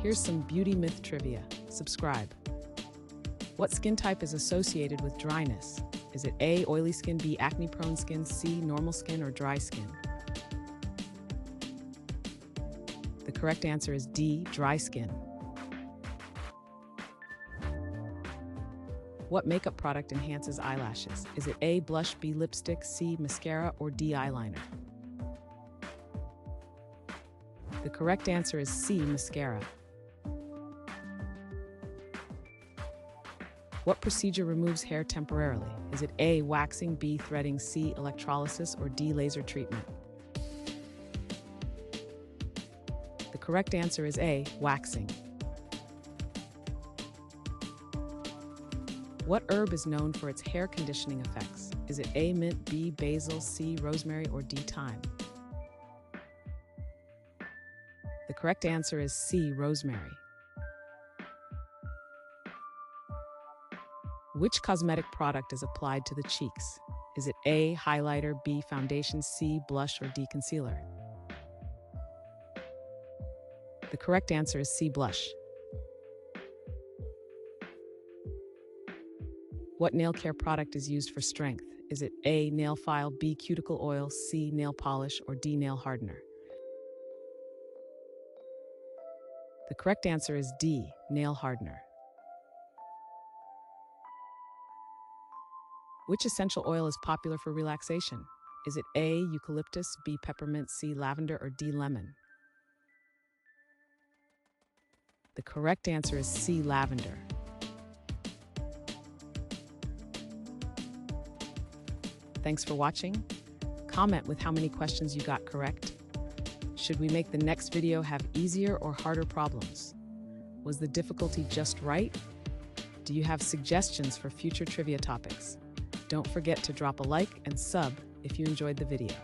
Here's some beauty myth trivia. Subscribe. What skin type is associated with dryness? Is it A, oily skin, B, acne-prone skin, C, normal skin, or dry skin? The correct answer is D, dry skin. What makeup product enhances eyelashes? Is it A, blush, B, lipstick, C, mascara, or D, eyeliner? The correct answer is C, mascara. What procedure removes hair temporarily? Is it A, waxing, B, threading, C, electrolysis, or D, laser treatment? The correct answer is A, waxing. What herb is known for its hair conditioning effects? Is it A, mint, B, basil, C, rosemary, or D, thyme? The correct answer is C, rosemary. Which cosmetic product is applied to the cheeks? Is it A, highlighter, B, foundation, C, blush, or D, concealer? The correct answer is C, blush. What nail care product is used for strength? Is it A, nail file, B, cuticle oil, C, nail polish, or D, nail hardener? The correct answer is D, nail hardener. Which essential oil is popular for relaxation? Is it A, eucalyptus, B, peppermint, C, lavender, or D, lemon? The correct answer is C, lavender. Thanks for watching. Comment with how many questions you got correct. Should we make the next video have easier or harder problems? Was the difficulty just right? Do you have suggestions for future trivia topics? Don't forget to drop a like and sub if you enjoyed the video.